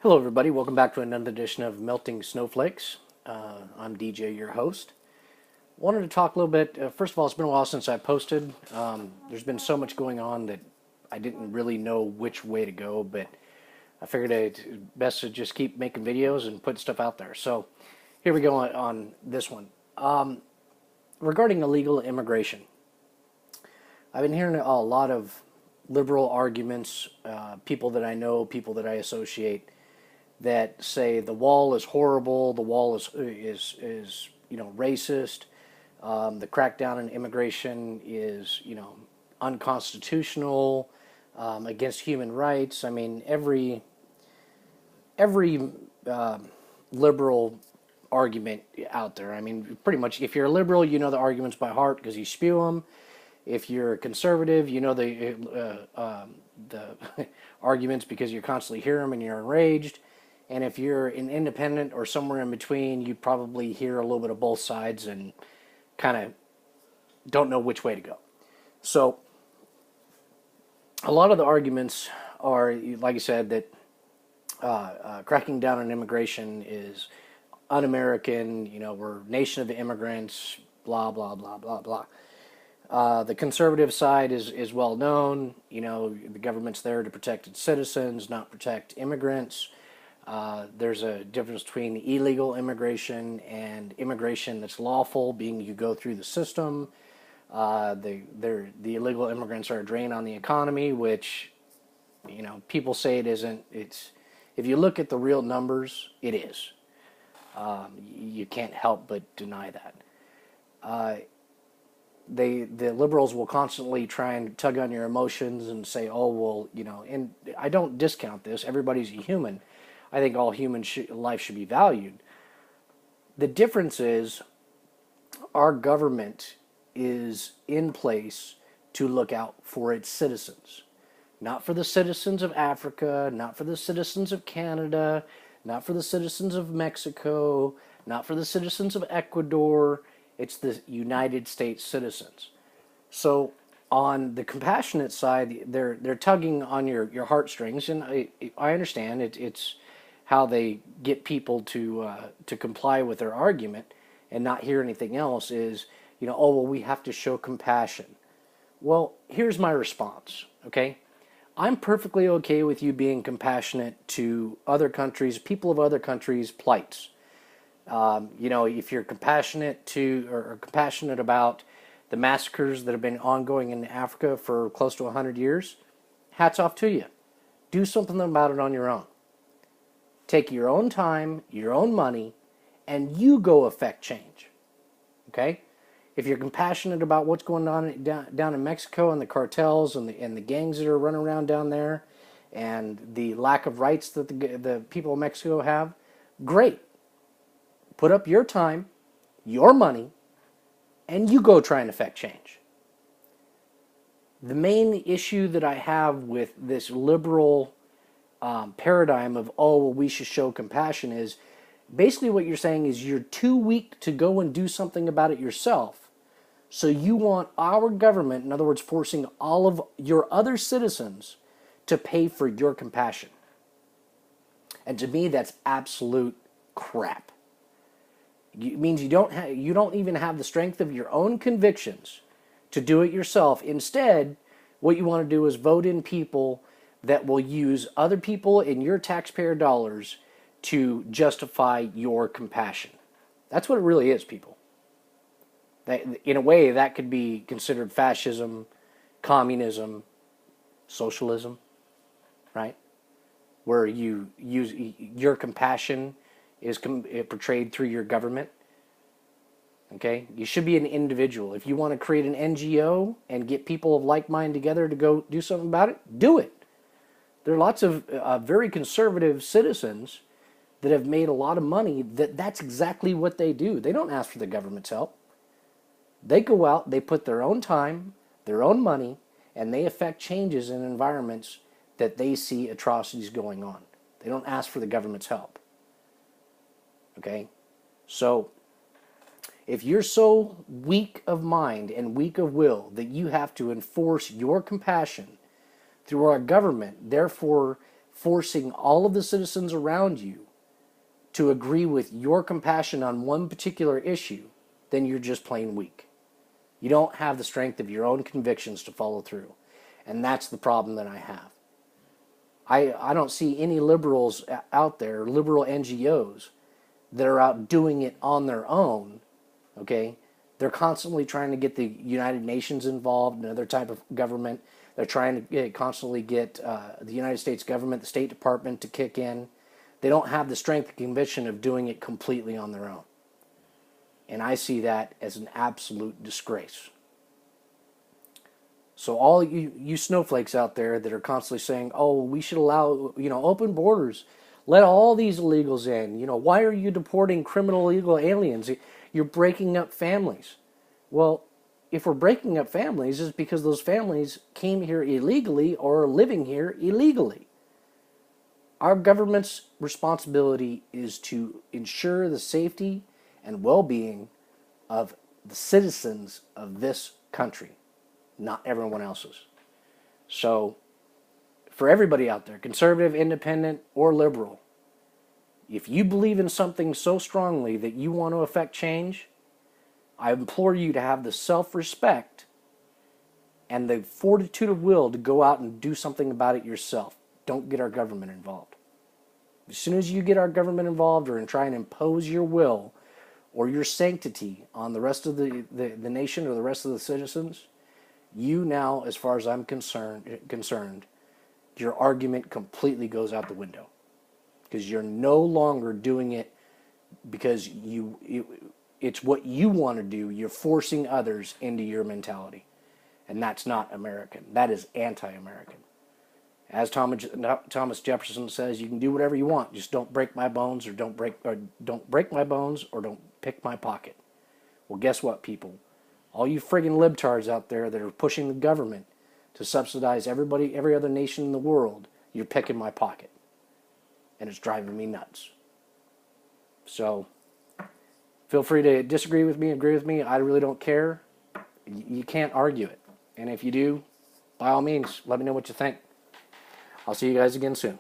Hello, everybody. Welcome back to another edition of Melting Snowflakes. I'm DJ, your host. Wanted to talk a little bit. First of all, it's been a while since I posted. There's been so much going on that I didn't really know which way to go, but I figured it's best to just keep making videos and put stuff out there. So here we go on this one. Regarding illegal immigration, I've been hearing a lot of liberal arguments, people that I know, people that I associate, that say the wall is horrible, the wall is racist, the crackdown on immigration is unconstitutional, against human rights. I mean, every liberal argument out there. I mean, pretty much, if you're a liberal, you know the arguments by heart because you spew them. If you're a conservative, you know the arguments because you constantly hear them and you're enraged. And if you're an independent or somewhere in between, you probably hear a little bit of both sides and kind of don't know which way to go. So a lot of the arguments are, like I said, that cracking down on immigration is un-American, we're a nation of immigrants, blah, blah, blah, blah, blah. The conservative side is well known. The government's there to protect its citizens, not protect immigrants. There's a difference between illegal immigration and immigration that's lawful, being you go through the system. The illegal immigrants are a drain on the economy, which, people say it isn't. If you look at the real numbers, it is. You can't help but deny that. The liberals will constantly try and tug on your emotions and say, oh, well, and I don't discount this. Everybody's a human. I think all human life should be valued. The difference is our government is in place to look out for its citizens. Not for the citizens of Africa, not for the citizens of Canada, not for the citizens of Mexico, not for the citizens of Ecuador. It's the United States citizens. So on the compassionate side, they're tugging on your heartstrings, and I understand it's how they get people to comply with their argument and not hear anything else is, oh, well, we have to show compassion. Well, here's my response, okay? I'm perfectly okay with you being compassionate to other countries, people of other countries' plights. If you're compassionate or compassionate about the massacres that have been ongoing in Africa for close to 100 years, hats off to you. Do something about it on your own. Take your own time, your own money, and you go affect change. Okay? If you're compassionate about what's going on down in Mexico and the cartels and the gangs that are running around down there and the lack of rights that the people of Mexico have, great. Put up your time, your money, and you go try and affect change. The main issue that I have with this liberal paradigm of, oh, well, we should show compassion is basically what you're saying is you're too weak to go and do something about it yourself. So you want our government, in other words, forcing all of your other citizens to pay for your compassion. And to me, that's absolute crap. It means you don't even have the strength of your own convictions to do it yourself. Instead, what you want to do is vote in people that will use other people in your taxpayer dollars to justify your compassion. That's what it really is, people. In a way, that could be considered fascism, communism, socialism, right? Where you use your compassion is portrayed through your government. Okay? You should be an individual. If you want to create an NGO and get people of like mind together to go do something about it, do it. There are lots of very conservative citizens that have made a lot of money that's exactly what they do. They don't ask for the government's help. They go out, they put their own time, their own money, and they affect changes in environments that they see atrocities going on. They don't ask for the government's help. Okay? So, if you're so weak of mind and weak of will that you have to enforce your compassion through our government, therefore forcing all of the citizens around you to agree with your compassion on one particular issue, then you're just plain weak. You don't have the strength of your own convictions to follow through. And that's the problem that I have. I don't see any liberals out there, liberal NGOs, that are out doing it on their own, okay? They're constantly trying to get the United Nations involved, another type of government. They're trying to constantly get the United States government, the State Department to kick in. They don't have the strength and conviction of doing it completely on their own. And I see that as an absolute disgrace. So all you snowflakes out there that are constantly saying, oh, we should allow, open borders. Let all these illegals in. Why are you deporting criminal illegal aliens? You're breaking up families. Well, if we're breaking up families, it's because those families came here illegally or are living here illegally. Our government's responsibility is to ensure the safety and well-being of the citizens of this country, not everyone else's. So, for everybody out there, conservative, independent, or liberal, if you believe in something so strongly that you want to affect change, I implore you to have the self-respect and the fortitude of will to go out and do something about it yourself. Don't get our government involved. As soon as you get our government involved or try and impose your will or your sanctity on the rest of the nation or the rest of the citizens, you now, as far as I'm concerned, your argument completely goes out the window. Because you're no longer doing it because it's what you want to do. You're forcing others into your mentality. And that's not American. That is anti-American. As Thomas Jefferson says, you can do whatever you want. Just don't break my bones or don't break my bones or don't pick my pocket. Well, guess what, people? All you friggin' libtards out there that are pushing the government to subsidize every other nation in the world, you're picking my pocket. And it's driving me nuts. So, feel free to disagree with me, agree with me. I really don't care. You can't argue it. And if you do, by all means, let me know what you think. I'll see you guys again soon.